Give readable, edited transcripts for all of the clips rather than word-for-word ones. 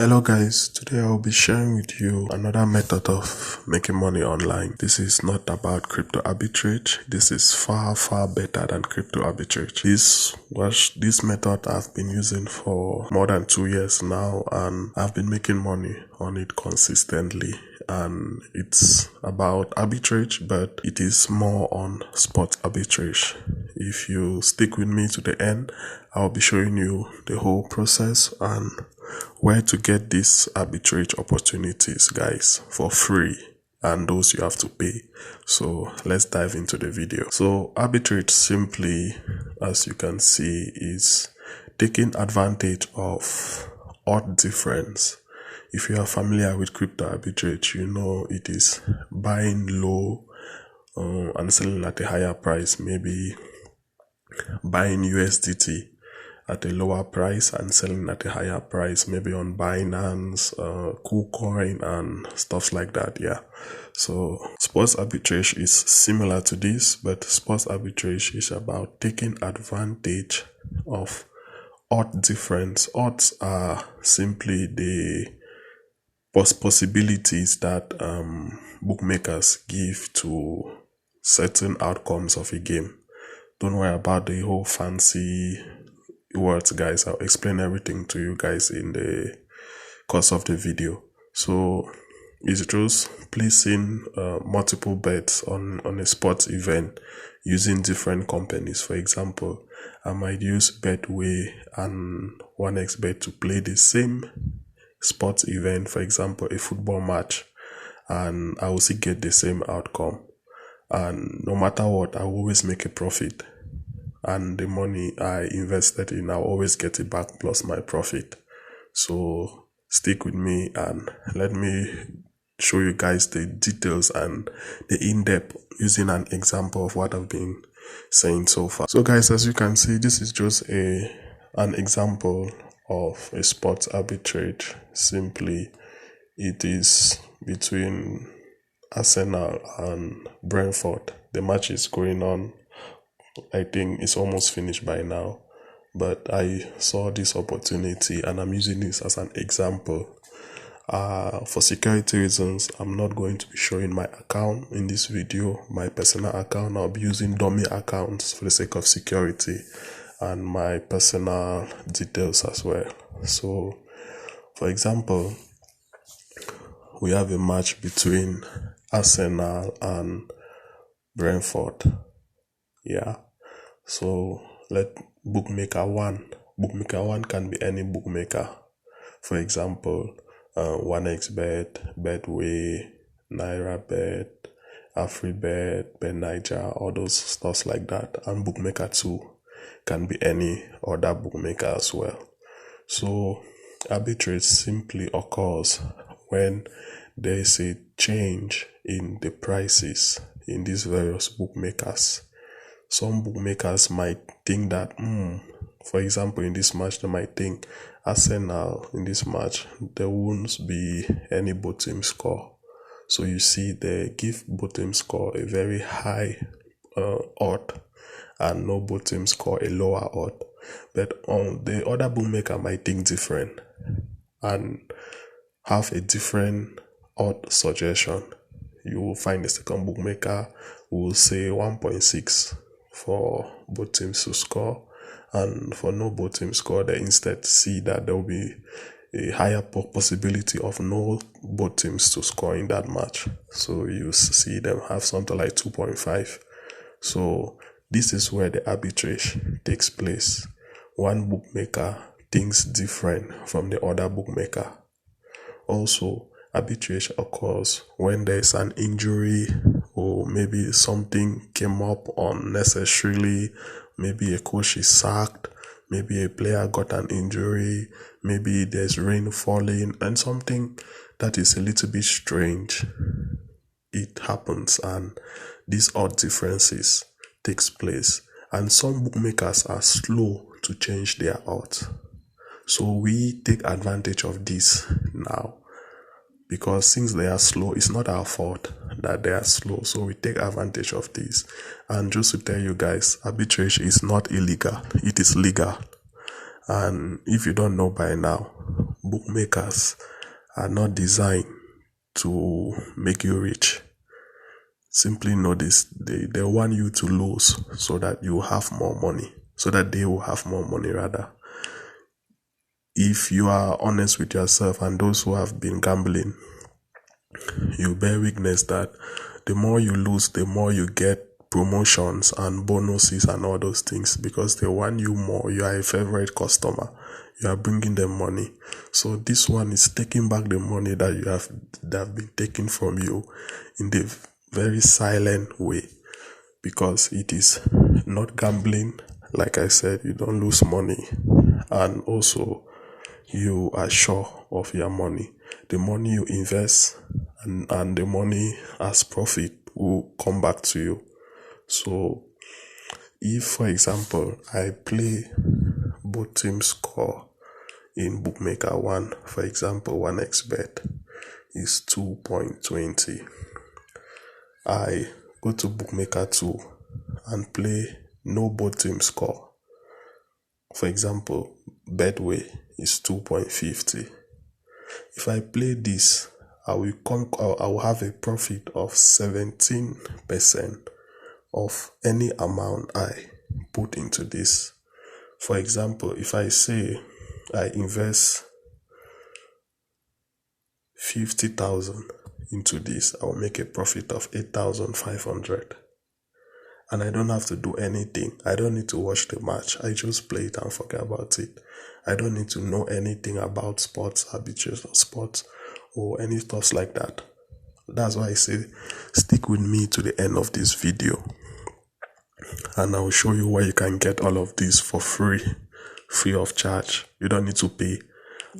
Hello guys, today I'll be sharing with you another method of making money online. This is not about crypto arbitrage. This is far better than crypto arbitrage. This method I've been using for more than 2 years now, and I've been making money on it consistently. And it's about arbitrage, but it is more on spot arbitrage. If you stick with me to the end, I'll be showing you the whole process and where to get these arbitrage opportunities, guys, for free, and those you have to pay. So let's dive into the video. So arbitrage simply, as you can see, is taking advantage of odd difference. If you are familiar with crypto arbitrage, you know it is buying low and selling at a higher price, maybe buying USDT at a lower price and selling at a higher price, maybe on Binance, KuCoin and stuff like that. Yeah, so sports arbitrage is similar to this, but sports arbitrage is about taking advantage of odd difference. Odds are simply the possibilities that bookmakers give to certain outcomes of a game. Don't worry about the whole fancy words, guys. I'll explain everything to you guys in the course of the video. So it's just placing multiple bets on a sports event using different companies. For example, I might use Betway and 1xBet to play the same sports event, for example a football match, and I will still get the same outcome, and no matter what, I will always make a profit, and the money I invested in, I'll always get it back plus my profit. So stick with me and let me show you guys the details and the in-depth using an example of what I've been saying so far. So guys, as you can see, this is just an example of a sports arbitrage. Simply, it is between Arsenal and Brentford. The match is going on. I think it's almost finished by now, but I saw this opportunity and I'm using this as an example. For security reasons, I'm not going to be showing my account in this video, my personal account. I'll be using dummy accounts for the sake of security and my personal details as well. So for example, we have a match between Arsenal and Brentford. Yeah, so let bookmaker one can be any bookmaker. For example, 1xBet, Betway, NairaBet, AfriBet, BetNiger, all those stuff like that. And bookmaker 2 can be any other bookmaker as well. So arbitrage simply occurs when there is a change in the prices in these various bookmakers. Some bookmakers might think that, for example, in this match, they might think Arsenal in this match, there won't be any both team score. So you see, they give both team score a very high odd, and no both team score a lower odd. But the other bookmaker might think different and have a different odd suggestion. You will find the second bookmaker who will say 1.6 for both teams to score, and for no both teams score, they instead see that there will be a higher possibility of no both teams to score in that match. So you see them have something like 2.5. So this is where the arbitrage takes place. One bookmaker thinks different from the other bookmaker. Also, arbitrage occurs when there's an injury, or maybe something came up unnecessarily. Maybe a coach is sacked, maybe a player got an injury, maybe there's rain falling, and something that is a little bit strange, it happens, and these odd differences takes place. And some bookmakers are slow to change their odds. So we take advantage of this now, because since they are slow, it's not our fault that they are slow. So we take advantage of this. And just to tell you guys, arbitrage is not illegal, it is legal. And if you don't know by now, bookmakers are not designed to make you rich. Simply know this, they want you to lose so that you have more money, so that they will have more money rather. If you are honest with yourself, and those who have been gambling, you bear witness that the more you lose, the more you get promotions and bonuses and all those things, because they want you more. You are a favorite customer, you are bringing them money. So this one is taking back the money that have been taken from you in the very silent way, because it is not gambling. Like I said, you don't lose money, and also you are sure of your money. The money you invest and the money as profit will come back to you. So if, for example, I play both teams score in bookmaker 1, for example, 1xbet is 2.20. I go to bookmaker 2 and play no both teams score. For example, Betway is 2.50. If I play this, I will have a profit of 17% of any amount I put into this. For example, if I say I invest 50,000 into this, I will make a profit of 8,500. And I don't have to do anything. I don't need to watch the match. I just play it and forget about it. I don't need to know anything about sports, arbitrage or sports or any stuff like that. That's why I say stick with me to the end of this video, and I will show you where you can get all of this for free of charge. You don't need to pay.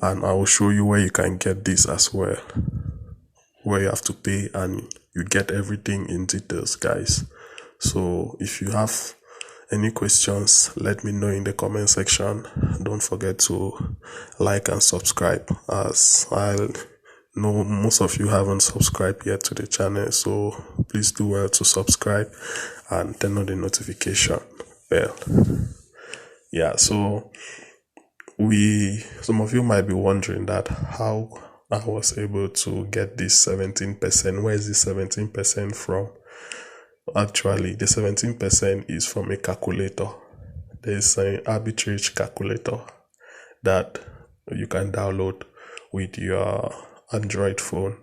And I will show you where you can get this as well, where you have to pay, and you get everything in details, guys. So if you have any questions, let me know in the comment section. Don't forget to like and subscribe, as I know most of you haven't subscribed yet to the channel. So please do well to subscribe and turn on the notification bell. Yeah, so some of you might be wondering that how I was able to get this 17%. Where is this 17% from? Actually, the 17% is from a calculator. There's an arbitrage calculator that you can download with your Android phone,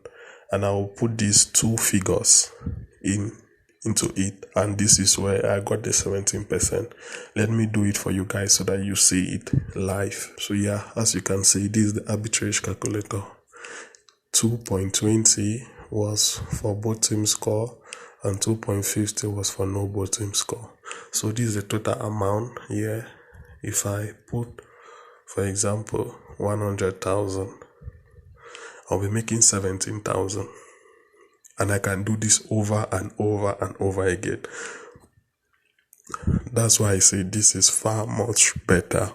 and I will put these two figures into it, and this is where I got the 17%. Let me do it for you guys so that you see it live. So yeah, as you can see, this is the arbitrage calculator. 2.20 was for both teams score, and 2.50 was for no both teams score. So this is the total amount here. If I put, for example, 100,000, I'll be making 17,000, and I can do this over and over and over again. That's why I say this is far much better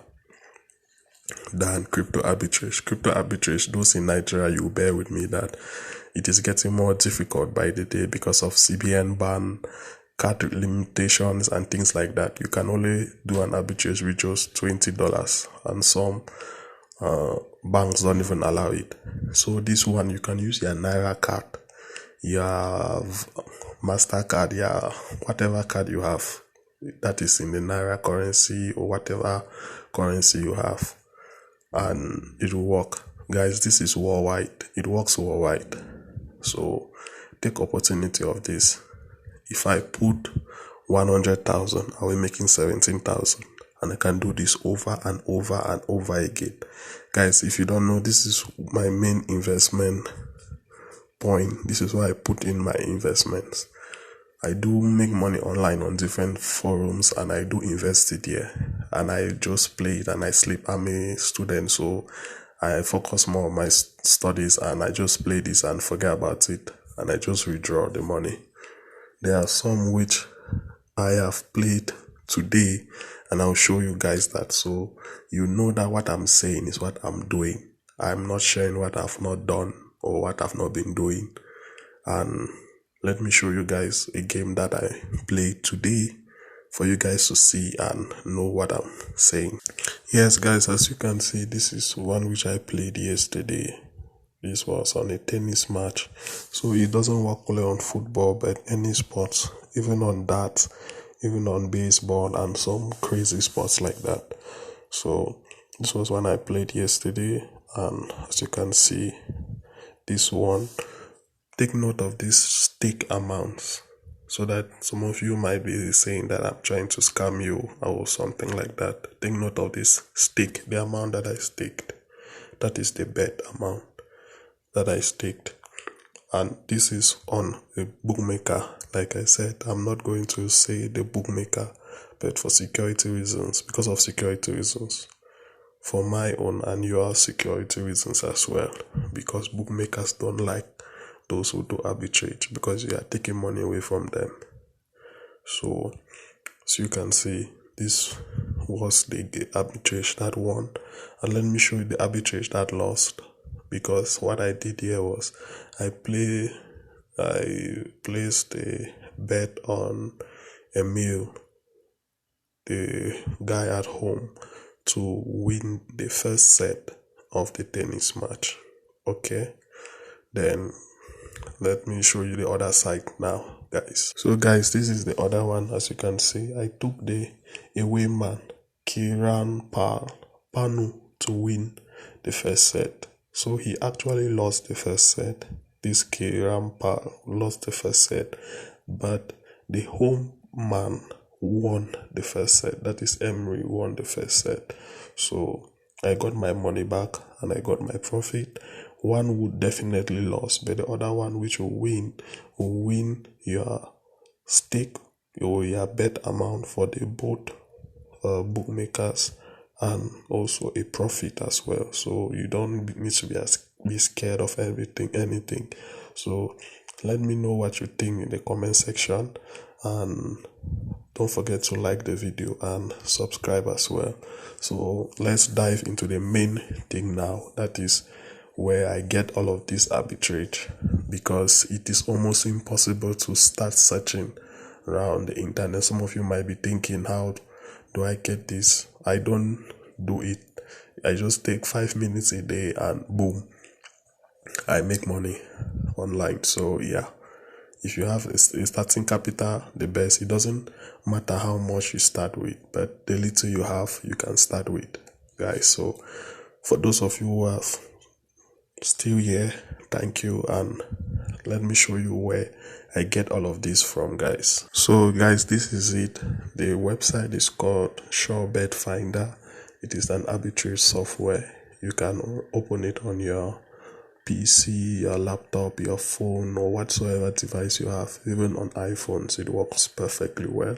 than crypto arbitrage. Crypto arbitrage, those in Nigeria, you bear with me that it is getting more difficult by the day because of CBN ban, card limitations, and things like that. You can only do an arbitrage with just $20, and some banks don't even allow it. So this one, you can use your Naira card, your MasterCard, your whatever card you have that is in the Naira currency or whatever currency you have, and it will work. Guys, this is worldwide. It works worldwide. So take opportunity of this. If I put 100,000, I'll be making 17,000, and I can do this over and over and over again. Guys, if you don't know, this is my main investment point. This is where I put in my investments. I do make money online on different forums, and I do invest it here, and I just play it and I sleep. I'm a student, so I focus more on my studies, and I just play this and forget about it, and I just withdraw the money. There are some which I have played today, and I'll show you guys that, so you know that what I'm saying is what I'm doing. I'm not sharing what I've not done or what I've not been doing. And let me show you guys a game that I played today, for you guys to see and know what I'm saying. Yes guys, as you can see, this is one which I played yesterday. This was on a tennis match, so it doesn't work only on football but any sports, even on darts, even on baseball and some crazy sports like that. So this was one I played yesterday, and as you can see, this one, take note of these stake amounts, so that some of you might be saying that I'm trying to scam you or something like that. Take note of this stake, the amount that I staked. That is the bet amount that I staked. And this is on a bookmaker. Like I said, I'm not going to say the bookmaker, but for security reasons, because of security reasons, for my own and your security reasons as well, because bookmakers don't like those who do arbitrage, because you are taking money away from them. So you can see, this was the arbitrage that won, and let me show you the arbitrage that lost. Because what I did here was I placed a bet on Emil, the guy at home, to win the first set of the tennis match. Okay, then let me show you the other side now, guys. So guys, this is the other one. As you can see, I took the away man Kiran Panu to win the first set. So he actually lost the first set. This Kiran Pal lost the first set, but the home man won the first set. That is, Emery won the first set. So I got my money back and I got my profit. One would definitely lose, but the other one, which will win your stake or your bet amount for the both bookmakers, and also a profit as well. So you don't need to be scared of anything. So let me know what you think in the comment section, and don't forget to like the video and subscribe as well. So let's dive into the main thing now. That is where I get all of this arbitrage, because it is almost impossible to start searching around the internet. Some of you might be thinking, how do I get this? I don't do it. I just take 5 minutes a day and boom, I make money online. So yeah, if you have a starting capital, the best. It doesn't matter how much you start with, but the little you have, you can start with, guys. So for those of you who have still here, thank you, and let me show you where I get all of this from, guys. So guys, this is it. The website is called SureBet Finder. It is an arbitrage software. You can open it on your PC, your laptop, your phone, or whatsoever device you have. Even on iPhones, it works perfectly well.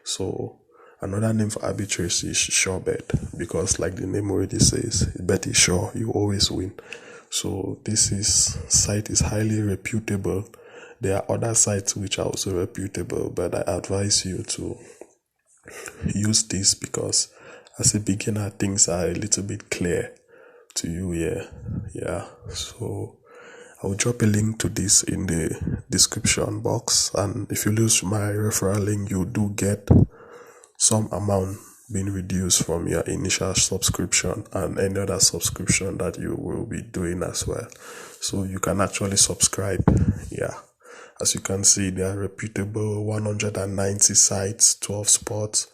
So another name for arbitrage is SureBet, because like the name already says, bet is sure, you always win. So this site is highly reputable. There are other sites which are also reputable, but I advise you to use this, because as a beginner, things are a little bit clear to you here. Yeah, so I'll drop a link to this in the description box, and if you use my referral link, you do get some amount being reduced from your initial subscription and any other subscription that you will be doing as well. So you can actually subscribe. Yeah, as you can see, they are reputable. 190 sites, 12 sports,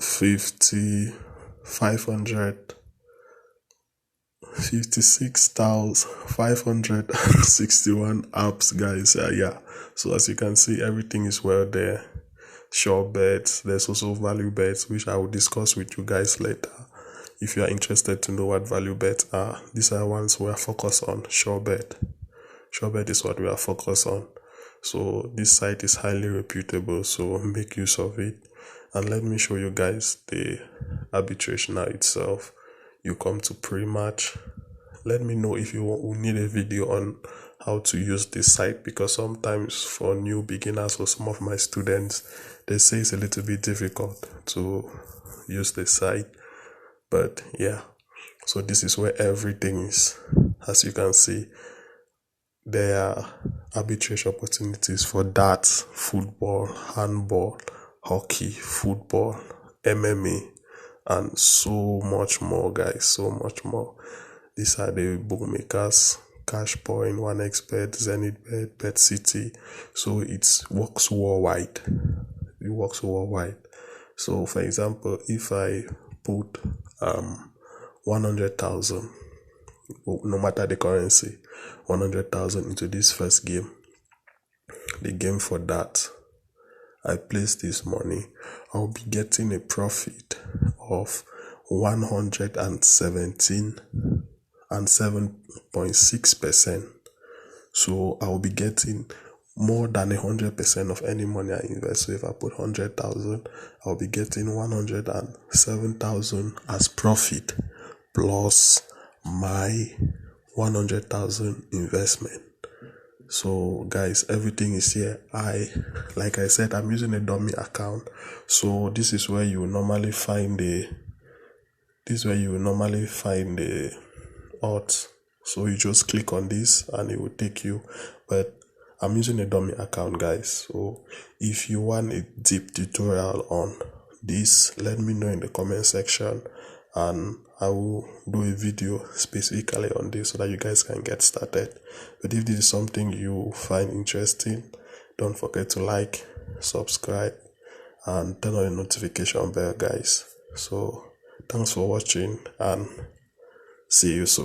56,561 apps, guys. Yeah, so as you can see, everything is well there. Sure bets, there's also value bets, which I will discuss with you guys later. If you are interested to know what value bets are, these are ones we are focused on. Sure bet is what we are focused on. So this site is highly reputable, so make use of it. And let me show you guys the arbitrage now itself. You come to pre-match. Let me know if you need a video on how to use this site, because sometimes for new beginners or some of my students, they say it's a little bit difficult to use the site. But yeah, so this is where everything is. As you can see, there are arbitrage opportunities for darts, football, handball, hockey, football, MMA, and so much more, guys. So much more. These are the bookmakers: Cashpoint, OneXBet, ZenithBet, BetCity. So it works worldwide. It works worldwide. So, for example, if I put 100,000, no matter the currency, 100,000 into this first game, the game for that, I place this money, I'll be getting a profit of 117 and 7.6%. So I'll be getting more than 100% of any money I invest. So if I put 100,000, I'll be getting 107,000 as profit plus my 100,000 investment. So guys, everything is here. Like I said, I'm using a dummy account. So this is where you normally find the odds. So you just click on this and it will take you. But I'm using a dummy account, guys. So if you want a deep tutorial on this, let me know in the comment section and I will do a video specifically on this so that you guys can get started. But if this is something you find interesting, don't forget to like, subscribe, and turn on the notification bell, guys. So thanks for watching and see you soon.